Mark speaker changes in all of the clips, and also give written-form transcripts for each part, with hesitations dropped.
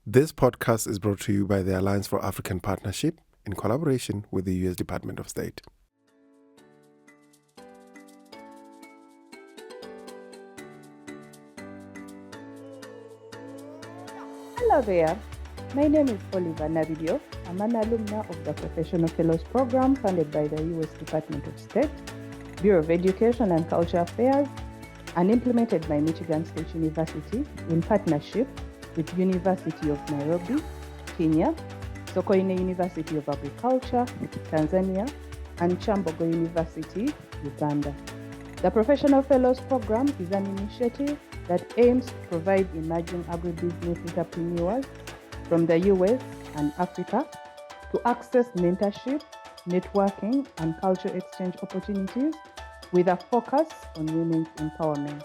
Speaker 1: This podcast is brought to you by the Alliance for African Partnership in collaboration with the U.S. Department of State.
Speaker 2: Hello there. My name is Oliver Navidio. I'm an alumna of the Professional Fellows Program funded by the U.S. Department of State, Bureau of Education and Culture Affairs, and implemented by Michigan State University in partnership with University of Nairobi, Kenya, Sokoine University of Agriculture, Tanzania, and Chambogo University, Uganda. The Professional Fellows Program is an initiative that aims to provide emerging agribusiness entrepreneurs from the US and Africa to access mentorship, networking, and cultural exchange opportunities with a focus on women's empowerment.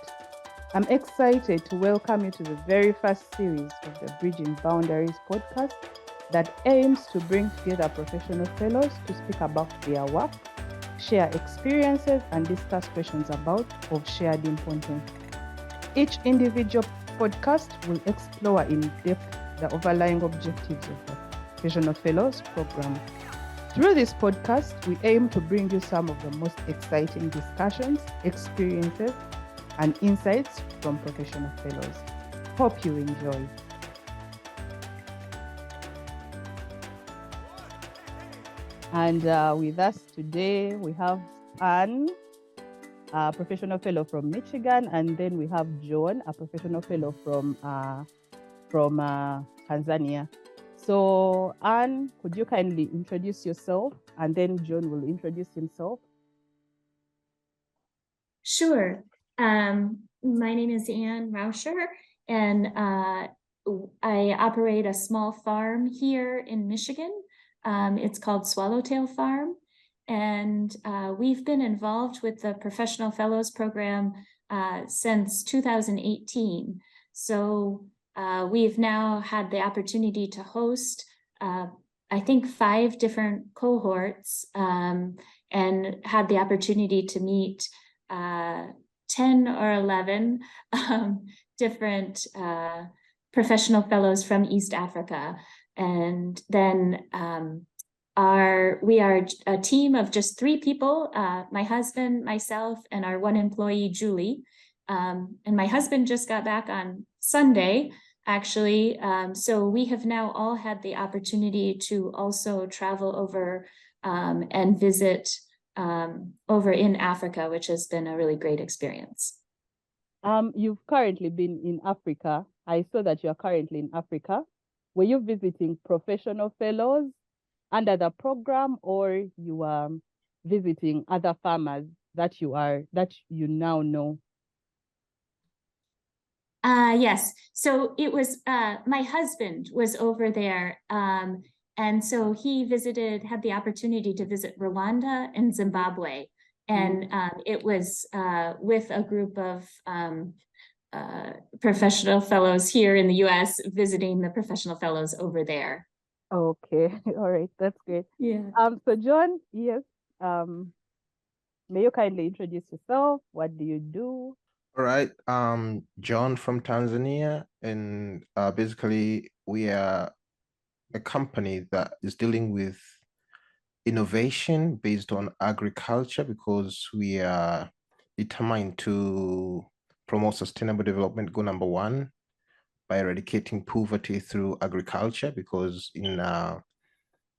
Speaker 2: I'm excited to welcome you to the very first series of the Bridging Boundaries podcast that aims to bring together professional fellows to speak about their work, share experiences, and discuss questions of shared importance. Each individual podcast will explore in depth the overlying objectives of the Professional Fellows Program. Through this podcast, we aim to bring you some of the most exciting discussions, experiences, and insights from professional fellows. Hope you enjoy. And with us today, we have Anne, a professional fellow from Michigan, and then we have John, a professional fellow from Tanzania. So Anne, could you kindly introduce yourself, and then John will introduce himself?
Speaker 3: Sure. My name is Anne Rauscher, and I operate a small farm here in Michigan. It's called Swallowtail Farm. And we've been involved with the Professional Fellows Program since 2018. So we've now had the opportunity to host, I think, 5 different cohorts and had the opportunity to meet 10 or 11 different professional fellows from East Africa. And then we are a team of just 3 people, my husband, myself, and our one employee, Julie. And my husband just got back on Sunday, actually. So we have now all had the opportunity to also travel over and visit over in Africa, which has been a really great experience.
Speaker 2: You've currently been in Africa. I saw that you are currently in Africa. Were you visiting professional fellows under the program, or you are visiting other farmers that you now know?
Speaker 3: Yes. So it was my husband was over there. And so he had the opportunity to visit Rwanda and Zimbabwe. And it was with a group of professional fellows here in the US visiting the professional fellows over there.
Speaker 2: Okay, all right, that's great.
Speaker 3: Yeah.
Speaker 2: So John, yes, may you kindly introduce yourself? What do you do?
Speaker 4: All right, John from Tanzania, and basically we are a company that is dealing with innovation based on agriculture because we are determined to promote sustainable development goal number 1 by eradicating poverty through agriculture, because in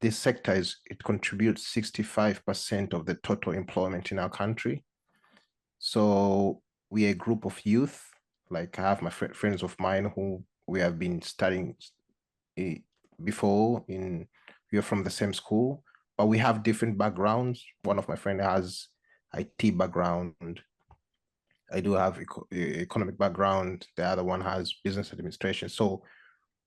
Speaker 4: this sector it contributes 65% of the total employment in our country. So we are a group of youth, like I have my friends of mine who we have been studying before. We are from the same school, but we have different backgrounds. One of my friends has IT background. I do have economic background. The other one has business administration. So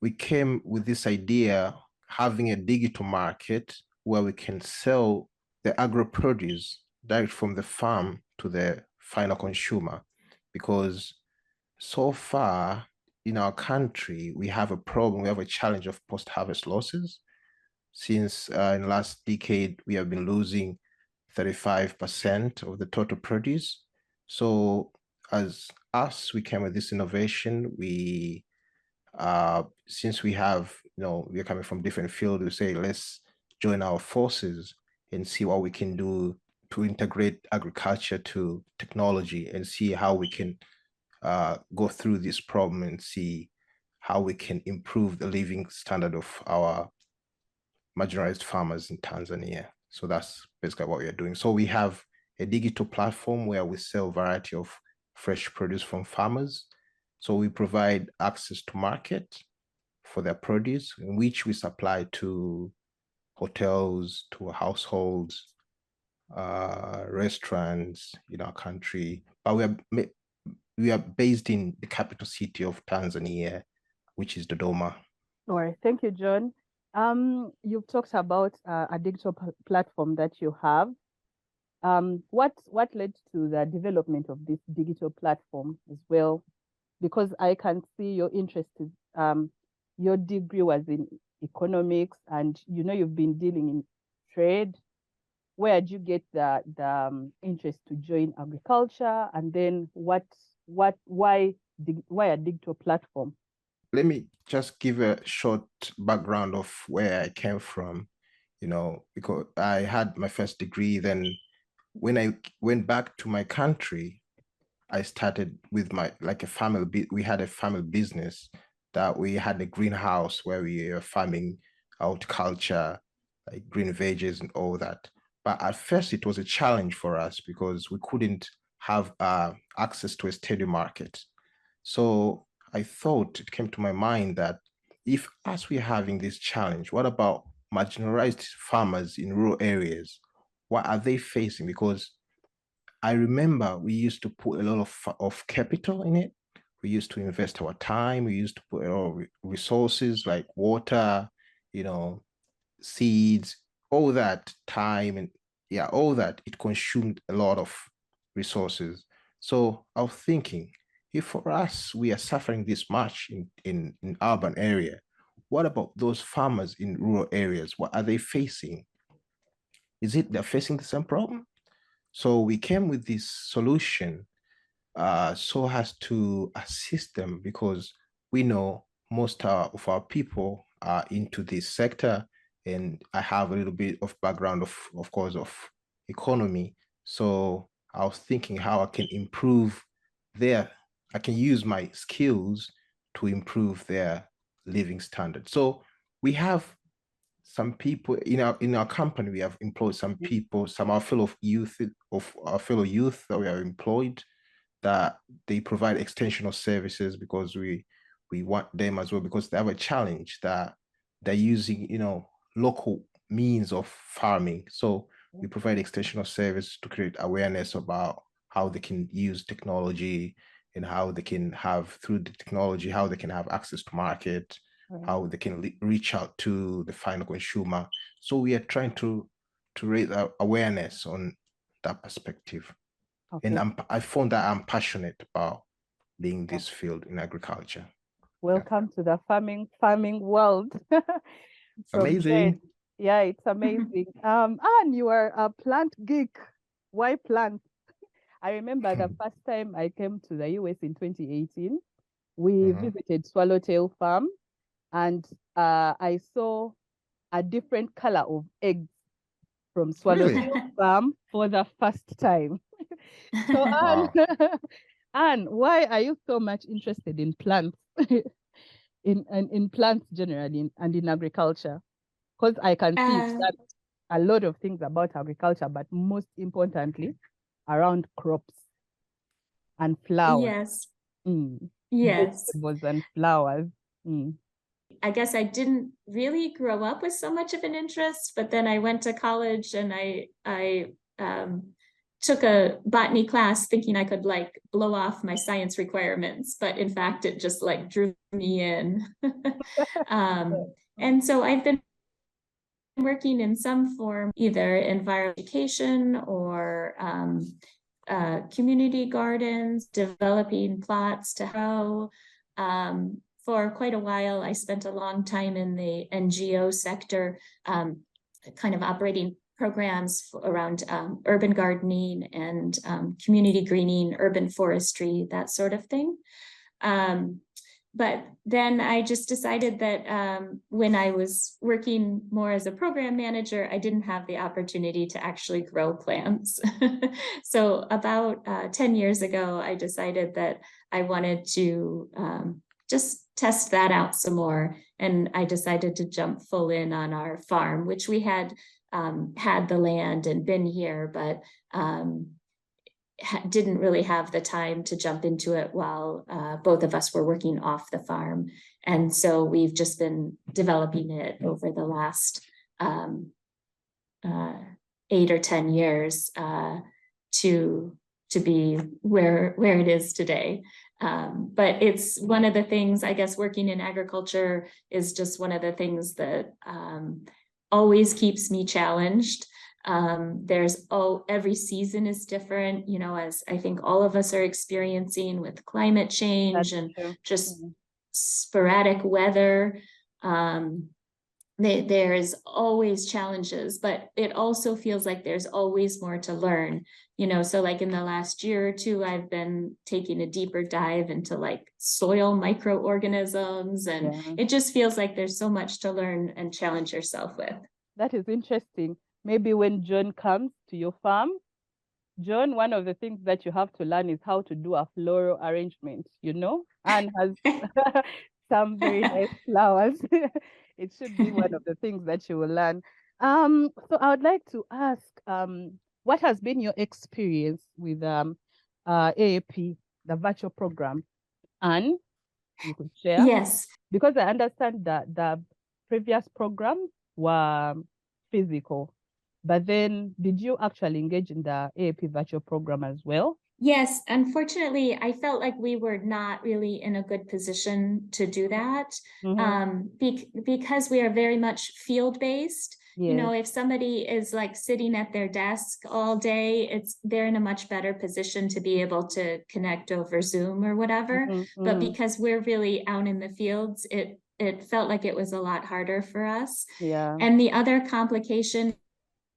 Speaker 4: we came with this idea, having a digital market where we can sell the agro-produce direct from the farm to the final consumer. Because so far in our country, we have a problem, we have a challenge of post-harvest losses. Since in the last decade, we have been losing 35% of the total produce. So as us, we came with this innovation. We since we have, we're coming from different fields, we say, let's join our forces and see what we can do to integrate agriculture to technology and see how we can go through this problem and see how we can improve the living standard of our marginalized farmers in Tanzania. So that's basically what we are doing. So we have a digital platform where we sell a variety of fresh produce from farmers. So we provide access to market for their produce, in which we supply to hotels, to households, restaurants in our country. But we are based in the capital city of Tanzania, which is Dodoma.
Speaker 2: All right, thank you, John. You've talked about a digital platform that you have. What led to the development of this digital platform as well? Because I can see your interest is, your degree was in economics, and you've been dealing in trade. Where did you get the interest to join agriculture, and then why a digital platform?
Speaker 4: Let me just give a short background of where I came from, because I had my first degree. Then when I went back to my country, I started with we had a family business that we had a greenhouse where we were farming horticulture, like green veggies and all that. But at first it was a challenge for us because we couldn't have access to a steady market. So I thought, it came to my mind that if as we're having this challenge, what about marginalized farmers in rural areas? What are they facing? Because I remember we used to put a lot of capital in it. We used to invest our time. We used to put a lot of resources like water, seeds, all that time, and all that. It consumed a lot of resources. So I was thinking, if for us we are suffering this much in urban area, what about those farmers in rural areas? What are they facing? Is it they're facing the same problem? So we came with this solution so as to assist them, because we know most of our people are into this sector, and I have a little bit of background of course, of economy. So I was thinking how I can I can use my skills to improve their living standard. So we have some people in our company. We have employed some people, some our fellow youth that we are employed, that they provide extensional services, because we want them as well, because they have a challenge that they're using local means of farming. So we provide extensional service to create awareness about how they can use technology, and how they can have, through the technology, how they can have access to market, how they can reach out to the final consumer. So we are trying to raise awareness on that perspective.
Speaker 2: Okay.
Speaker 4: And I found that I'm passionate about being this field in agriculture.
Speaker 2: Welcome to the farming world.
Speaker 4: Amazing.
Speaker 2: Yeah, it's amazing. And you are a plant geek. Why plants? I remember the first time I came to the US in 2018, we visited Swallowtail farm, and I saw a different color of eggs from Swallowtail farm for the first time. So, Anne, why are you so much interested in plants, in plants generally, and in agriculture? Because I can see that a lot of things about agriculture, but most importantly, around crops and flowers.
Speaker 3: Yes. Yes.
Speaker 2: Vegetables and flowers.
Speaker 3: I guess I didn't really grow up with so much of an interest, but then I went to college and I took a botany class thinking I could blow off my science requirements, but in fact, it just drew me in. And so I've been working in some form, either environmental education or community gardens, developing plots to grow. For quite a while, I spent a long time in the NGO sector, kind of operating programs around urban gardening and community greening, urban forestry, that sort of thing. but then I just decided that when I was working more as a program manager, I didn't have the opportunity to actually grow plants. So about 10 years ago, I decided that I wanted to just test that out some more. And I decided to jump full in on our farm, which we had had the land and been here, but didn't really have the time to jump into it while both of us were working off the farm. And so we've just been developing it over the last 8 or 10 years to be where it is today. But it's one of the things, I guess, working in agriculture is just one of the things that always keeps me challenged. Every season is different, you know, as I think all of us are experiencing with climate change. That's and true. Just sporadic weather. There's always challenges, but it also feels like there's always more to learn, you know. So like in the last year or two, I've been taking a deeper dive into like soil microorganisms, and it just feels like there's so much to learn and challenge yourself with.
Speaker 2: That is interesting. Maybe when John comes to your farm, John, one of the things that you have to learn is how to do a floral arrangement, you know, and has some very nice flowers. It should be one of the things that you will learn. So I would like to ask, what has been your experience with AAP, the virtual program? And you could share?
Speaker 3: Yes.
Speaker 2: Because I understand that the previous programs were physical. But then did you actually engage in the AAP virtual program as well?
Speaker 3: Yes, unfortunately, I felt like we were not really in a good position to do that because we are very much field-based. Yes. You know, if somebody is like sitting at their desk all day, they're in a much better position to be able to connect over Zoom or whatever. But because we're really out in the fields, it felt like it was a lot harder for us.
Speaker 2: Yeah.
Speaker 3: And the other complication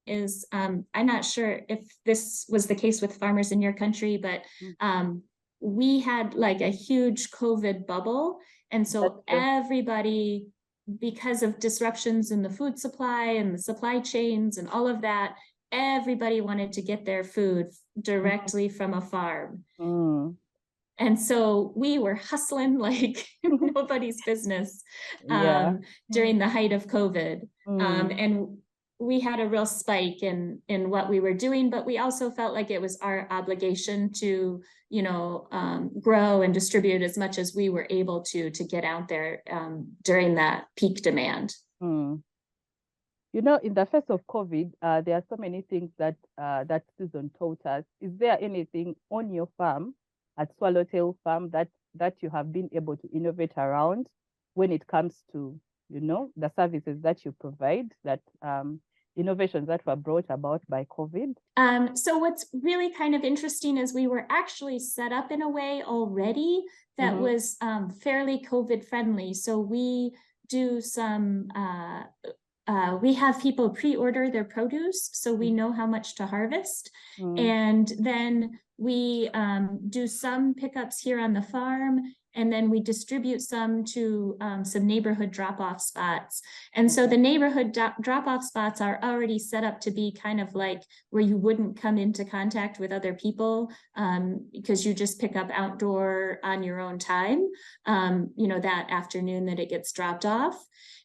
Speaker 3: is I'm not sure if this was the case with farmers in your country, but we had like a huge COVID bubble. And so everybody, because of disruptions in the food supply and the supply chains and all of that, everybody wanted to get their food directly from a farm. And so we were hustling like nobody's business during the height of COVID. And we had a real spike in what we were doing, but we also felt like it was our obligation to, you know, grow and distribute as much as we were able to get out there during that peak demand.
Speaker 2: You know, in the face of COVID, there are so many things that that season taught us. Is there anything on your farm at Swallowtail Farm that you have been able to innovate around when it comes to, you know, the services that you provide, that innovations that were brought about by COVID?
Speaker 3: So what's really kind of interesting is we were actually set up in a way already that was fairly COVID friendly. So we do some, we have people pre-order their produce, so we know how much to harvest. And then we do some pickups here on the farm, and then we distribute some to some neighborhood drop-off spots. And so the neighborhood drop-off spots are already set up to be kind of like where you wouldn't come into contact with other people because you just pick up outdoor on your own time, you know, that afternoon that it gets dropped off.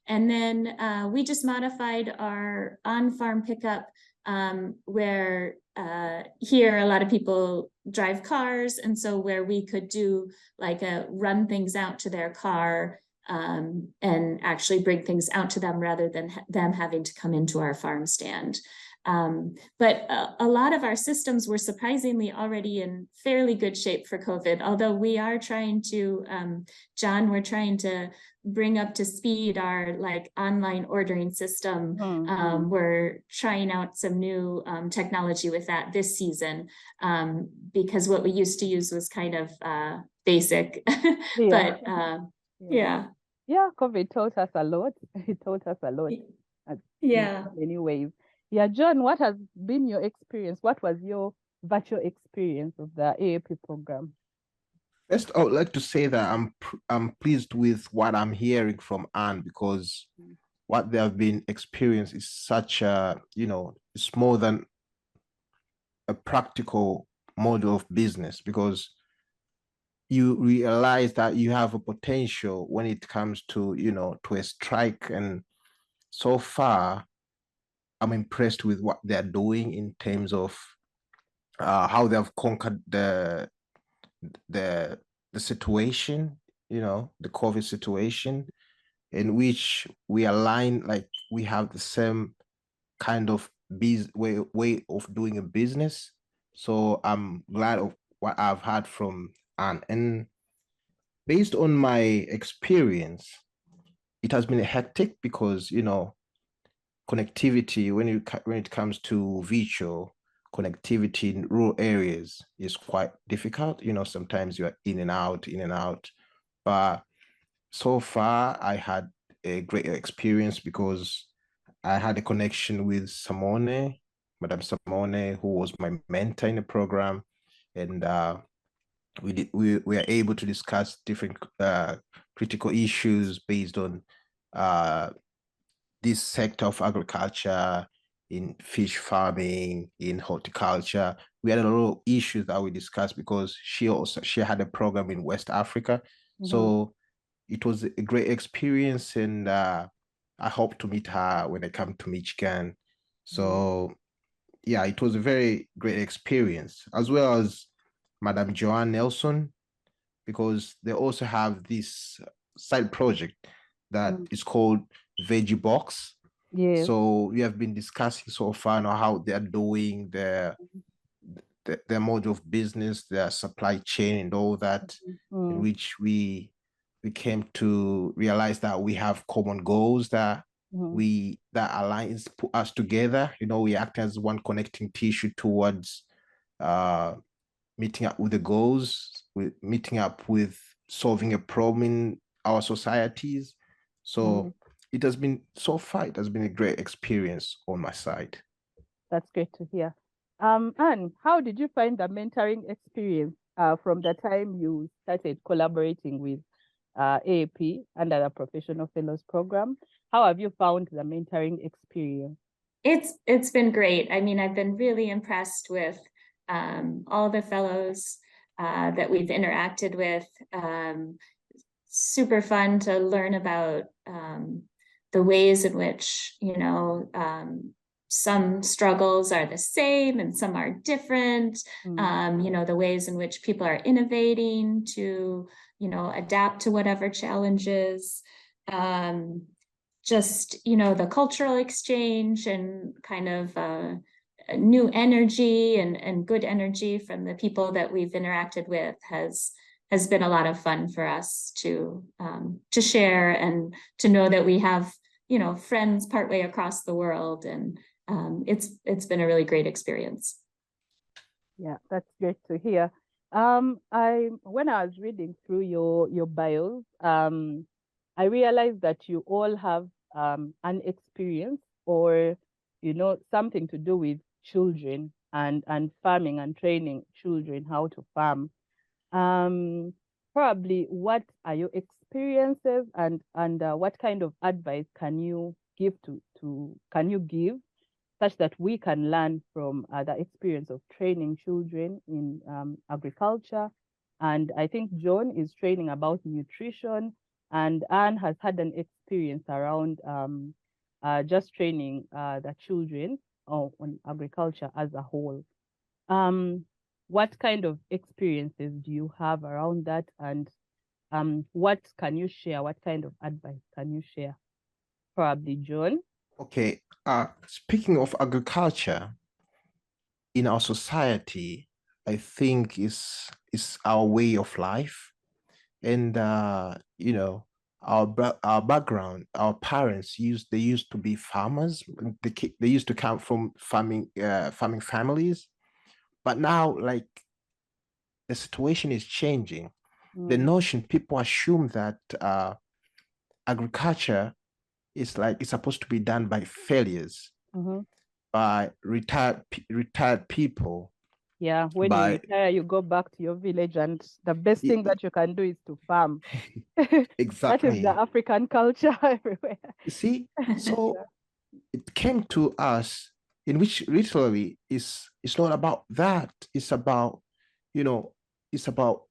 Speaker 3: And then we just modified our on-farm pickup where here a lot of people drive cars, and so where we could do like run things out to their car and actually bring things out to them rather than them having to come into our farm stand. But a lot of our systems were surprisingly already in fairly good shape for COVID, although we are trying to, John, we're trying to bring up to speed our like online ordering system. We're trying out some new technology with that this season because what we used to use was kind of basic, but yeah,
Speaker 2: COVID taught us a lot. It taught us a lot.
Speaker 3: Yeah.
Speaker 2: In many ways. Yeah, John, what has been your experience? What was your virtual experience of the AAP program?
Speaker 4: First, I would like to say that I'm pleased with what I'm hearing from Anne, because what they have been experienced is such a, it's more than a practical model of business, because you realize that you have a potential when it comes to, to a strike. And so far, I'm impressed with what they're doing in terms of how they've conquered the the situation, the COVID situation, in which we align, like we have the same kind of way of doing a business. So I'm glad of what I've heard from Anne. And based on my experience, it has been hectic because, connectivity, when it comes to virtual connectivity in rural areas, is quite difficult. Sometimes you're in and out, in and out. But so far, I had a great experience because I had a connection with Madame Simone, who was my mentor in the program, and we were able to discuss different critical issues based on uh, this sector of agriculture, in fish farming, in horticulture. We had a lot of issues that we discussed because she had a program in West Africa. So it was a great experience, and I hope to meet her when I come to Michigan. So yeah, it was a very great experience, as well as Madame Joanne Nelson, because they also have this side project that is called Veggie Box.
Speaker 2: Yes.
Speaker 4: So we have been discussing so far now how they are doing their mode of business, their supply chain, and all that, in which we came to realize that we have common goals that that aligns, put us together. We act as one connecting tissue towards meeting up with the goals, with meeting up with solving a problem in our societies. So it has been, so far, it has been a great experience on my side.
Speaker 2: That's great to hear. Anne, how did you find the mentoring experience from the time you started collaborating with AAP under the Professional Fellows Program? How have you found the mentoring experience?
Speaker 3: It's been great. I mean, I've been really impressed with all the fellows that we've interacted with. Super fun to learn about the ways in which, some struggles are the same and some are different. The ways in which people are innovating to, adapt to whatever challenges. Just, the cultural exchange and kind of new energy and good energy from the people that we've interacted with has been a lot of fun for us to share, and to know that we have, friends partway across the world. And it's been a really great experience.
Speaker 2: Yeah, that's great to hear. When I was reading through your bios, I realized that you all have an experience, or something to do with children and farming and training children how to farm. Probably what are your experiences, and what kind of advice can you give such that we can learn from the experience of training children in agriculture? And I think John is training about nutrition, and Anne has had an experience around just training the children on agriculture as a whole. What kind of experiences do you have around that? And what can you share? What kind of advice can you share? Probably John.
Speaker 4: Okay. Speaking of agriculture in our society, I think is our way of life. And our background, our parents used to be farmers. They used to come from farming families. But now, like, the situation is changing. The notion, people assume that agriculture is like, it's supposed to be done by failures, by retired people.
Speaker 2: Yeah, when you
Speaker 4: By
Speaker 2: retire, you go back to your village, and the best thing that you can do is to farm. That is the
Speaker 4: exactly.
Speaker 2: African culture everywhere.
Speaker 4: You see, so it came to us in which literally is it's not about that. It's about, you know, it's about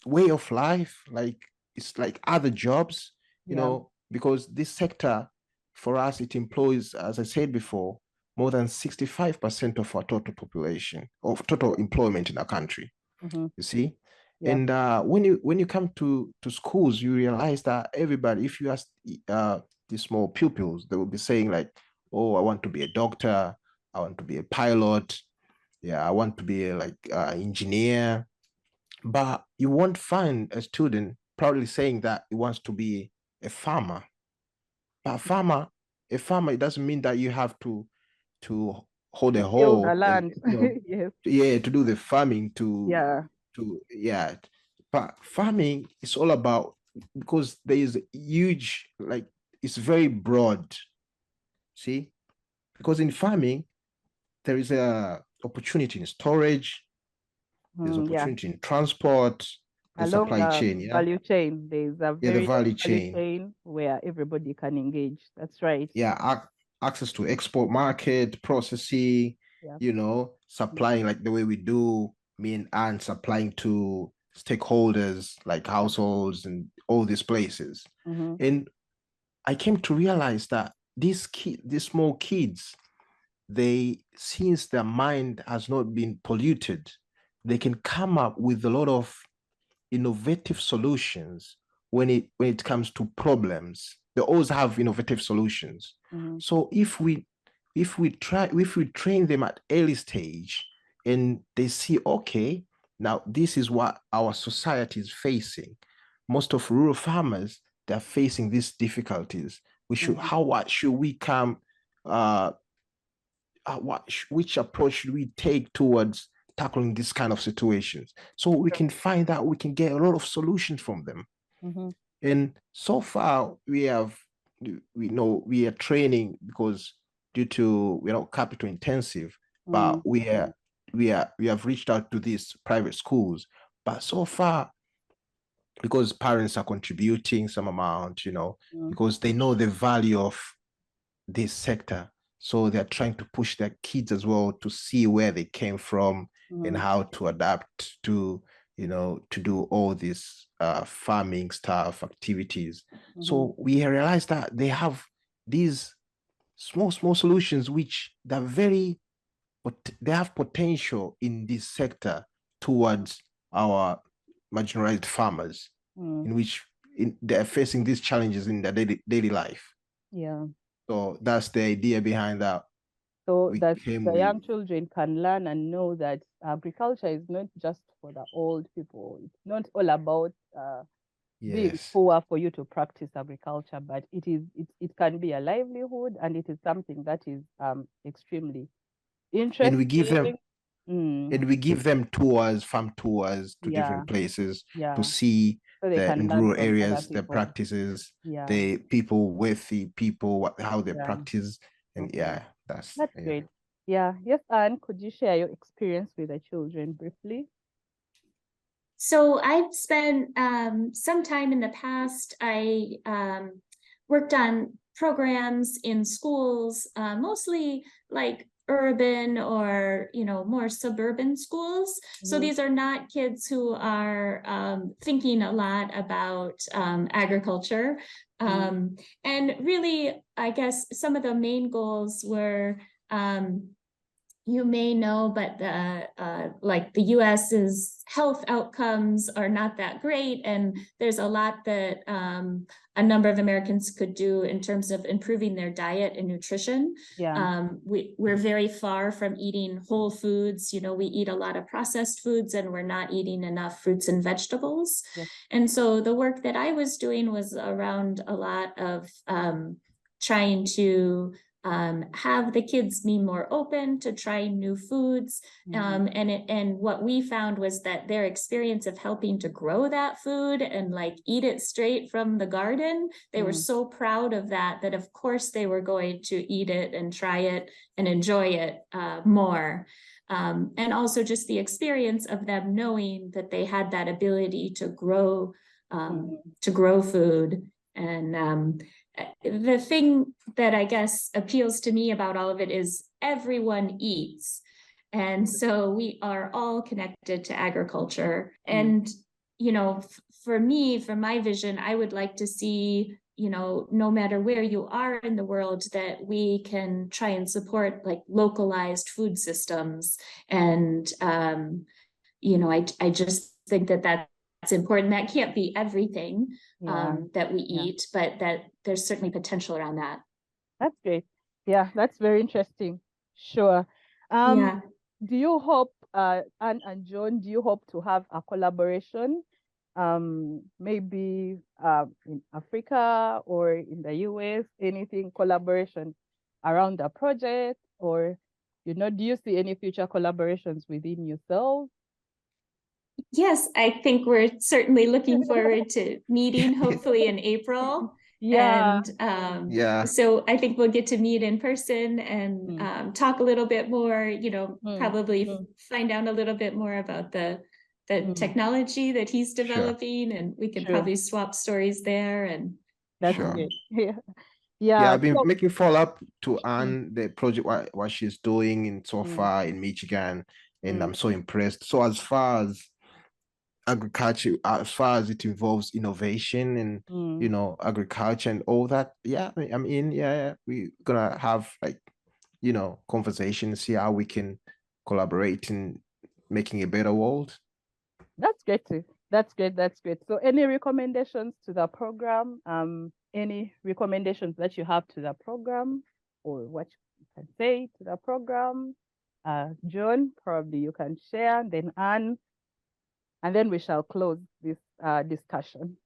Speaker 4: way of life. Like it's like other jobs,
Speaker 2: Yeah.
Speaker 4: because this sector for us it employs, as I said before, more than 65% of our total population of total employment in our country.
Speaker 2: Mm-hmm.
Speaker 4: You see,
Speaker 2: Yeah.
Speaker 4: and when you come to schools, you realize that everybody, if you ask the small pupils, they will be saying like, "Oh, I want to be a doctor. I want to be a pilot. Yeah, I want to be like engineer." But you won't find a student proudly saying that he wants to be a farmer. But a farmer, it doesn't mean that you have to hold a
Speaker 2: Till the
Speaker 4: hoe and
Speaker 2: land. Yes.
Speaker 4: yeah, to do the farming
Speaker 2: Yeah.
Speaker 4: yeah. But farming is all about, because there is huge, like it's very broad. See, because in farming there is a opportunity in storage, there's
Speaker 2: Yeah.
Speaker 4: opportunity in transport, the
Speaker 2: Along
Speaker 4: supply
Speaker 2: the
Speaker 4: chain, yeah,
Speaker 2: value chain, there is a
Speaker 4: yeah, the
Speaker 2: very
Speaker 4: value
Speaker 2: long value
Speaker 4: chain,
Speaker 2: chain where everybody can engage. That's right.
Speaker 4: yeah, access to export market, processing,
Speaker 2: Yeah.
Speaker 4: supplying like the way we do, me and supplying to stakeholders like households and all these places.
Speaker 2: Mm-hmm.
Speaker 4: And I came to realize that these small kids, since their mind has not been polluted, they can come up with a lot of innovative solutions when it comes to problems. They always have innovative solutions.
Speaker 2: Mm-hmm.
Speaker 4: So if we train them at early stage and they see, okay, now this is what our society is facing. Most of rural farmers, they're facing these difficulties. What should we come which approach should we take towards tackling this kind of situations, so we can find out, we can get a lot of solutions from them.
Speaker 2: Mm-hmm.
Speaker 4: And so far we know we are training, because due to we're not capital intensive, but we have reached out to these private schools, but so far, because parents are contributing some amount, because they know the value of this sector. So they're trying to push their kids as well to see where they came from and how to adapt to, to do all these farming stuff, activities. So we realized that they have these small solutions, which they're but they have potential in this sector towards our marginalized farmers, in which they're facing these challenges in their daily life.
Speaker 2: Yeah.
Speaker 4: So that's the idea behind that.
Speaker 2: So
Speaker 4: We
Speaker 2: that
Speaker 4: came
Speaker 2: the
Speaker 4: with,
Speaker 2: young children can learn and know that agriculture is not just for the old people. It's not all about being
Speaker 4: yes.
Speaker 2: poor for you to practice agriculture, but it can be a livelihood, and it is something that is extremely
Speaker 4: And we give them
Speaker 2: interesting.
Speaker 4: and we give them farm tours to
Speaker 2: Yeah,
Speaker 4: different places to
Speaker 2: yeah.
Speaker 4: see
Speaker 2: So they
Speaker 4: the
Speaker 2: can
Speaker 4: in
Speaker 2: learn
Speaker 4: rural
Speaker 2: from other
Speaker 4: areas, the
Speaker 2: people.
Speaker 4: practices,
Speaker 2: Yeah,
Speaker 4: the people, wealthy people, how they
Speaker 2: yeah.
Speaker 4: practice. And
Speaker 2: Okay.
Speaker 4: yeah, that's
Speaker 2: Great. Yeah. Yes, Anne, could you share your experience with the children briefly?
Speaker 3: So I've spent some time in the past. I worked on programs in schools, mostly like urban or more suburban schools. So these are not kids who are thinking a lot about agriculture. And really, I guess some of the main goals were you may know, but the US's health outcomes are not that great, and there's a lot that a number of Americans could do in terms of improving their diet and nutrition.
Speaker 2: Yeah.
Speaker 3: We're very far from eating whole foods. We eat a lot of processed foods, and we're not eating enough fruits and vegetables.
Speaker 2: Yes.
Speaker 3: And so the work that I was doing was around a lot of trying to have the kids be more open to trying new foods. And what we found was that their experience of helping to grow that food and like eat it straight from the garden, they were so proud of that of course they were going to eat it and try it and enjoy it more. And also just the experience of them knowing that they had that ability to grow food. And the thing that I guess appeals to me about all of it is everyone eats. And so we are all connected to agriculture. And, you know, for me, for my vision, I would like to see, you know, no matter where you are in the world, that we can try and support like localized food systems. And, you know, I just think that that's important. That can't be everything that we eat, but that there's certainly potential around that.
Speaker 2: That's great. Yeah, that's very interesting. Sure. Do you hope, Anne and John, do you hope to have a collaboration, maybe in Africa or in the US, anything collaboration around the project? Or, you know, do you see any future collaborations within yourselves?
Speaker 3: Yes, I think we're certainly looking forward to meeting, hopefully in April.
Speaker 2: Yeah.
Speaker 3: And so I think we'll get to meet in person and talk a little bit more, you know, probably find out a little bit more about the technology that he's developing, and we can probably swap stories there. And
Speaker 2: that's great. Yeah,
Speaker 4: I've been making follow-up to Anne, the project, what she's doing so far in Michigan, and I'm so impressed. So as far as agriculture, as far as it involves innovation and you know, agriculture and all that, I'm in. We're gonna have, like, you know, conversations, see how we can collaborate in making a better world.
Speaker 2: That's great too. That's great. So any recommendations to the program? Any recommendations that you have to the program, or what you can say to the program? John, probably you can share, then Anne, and then we shall close this discussion.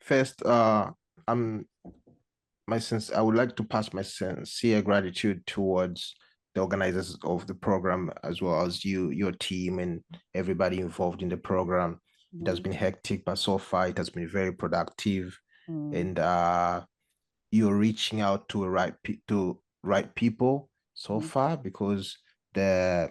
Speaker 4: First, I would like to pass my sincere gratitude towards the organizers of the program, as well as your team and everybody involved in the program. It has been hectic, but so far it has been very productive. And you're reaching out to right people so far, because the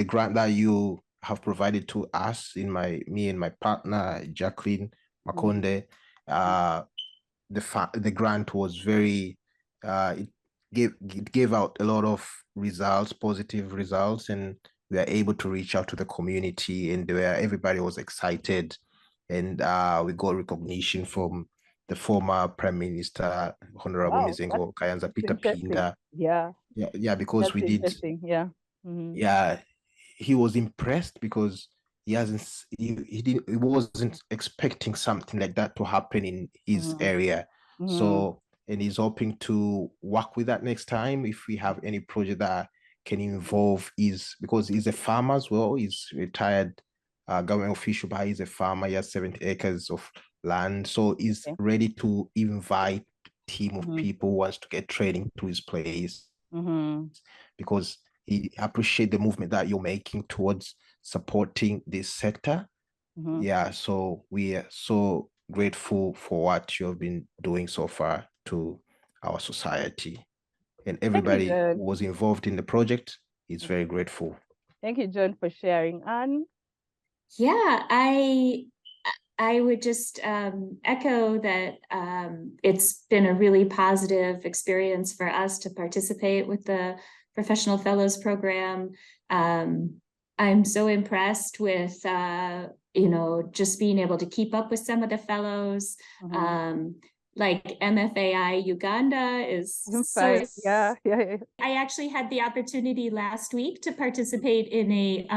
Speaker 4: grant that you have provided to us, me and my partner Jacqueline Makonde, the grant was very it gave out a lot of positive results, and we are able to reach out to the community, and everybody was excited, and we got recognition from the former Prime Minister, Honorable Mizengo Kayanza Peter Pinda. Because we did. He was impressed because he wasn't expecting something like that to happen in his area. So, and he's hoping to work with that next time if we have any project that can involve because he's a farmer as well. He's retired government official, but he's a farmer. He has 70 acres of land. So he's ready to invite a team of people who wants to get training to his place, because he appreciates the movement that you're making towards supporting this sector. So we are so grateful for what you have been doing so far to our society, and everybody who was involved in the project is very grateful.
Speaker 2: Thank you, John, for sharing. Anne?
Speaker 3: I would just echo that it's been a really positive experience for us to participate with the Professional Fellows Program. I'm so impressed with you know, just being able to keep up with some of the fellows. Like MFAI Uganda is so. I actually had the opportunity last week to participate in a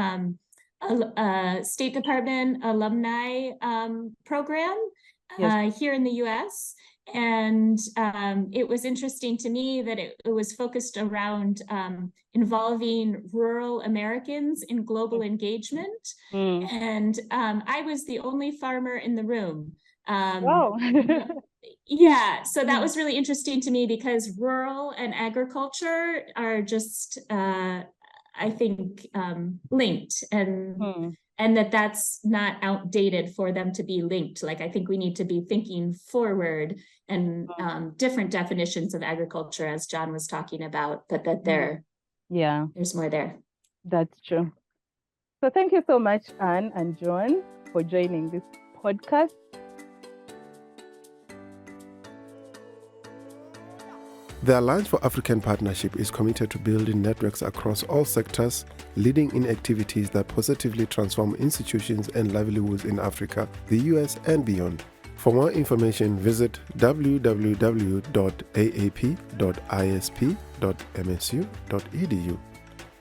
Speaker 3: State Department alumni program here in the US. And it was interesting to me that it was focused around involving rural Americans in global engagement. And I was the only farmer in the room. So that was really interesting to me, because rural and agriculture are just, I think, linked, and that's not outdated for them to be linked. Like, I think we need to be thinking forward and different definitions of agriculture, as John was talking about, but that they're
Speaker 2: Yeah,
Speaker 3: there's more there.
Speaker 2: that's true. So thank you so much, Anne and John, for joining this podcast.
Speaker 1: The Alliance for African Partnership is committed to building networks across all sectors, leading in activities that positively transform institutions and livelihoods in Africa, the US, and beyond. For more information, visit www.aap.isp.msu.edu.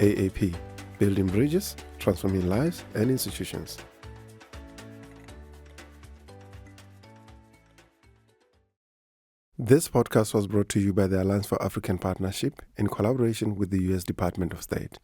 Speaker 1: AAP, building bridges, transforming lives and institutions. This podcast was brought to you by the Alliance for African Partnership in collaboration with the U.S. Department of State.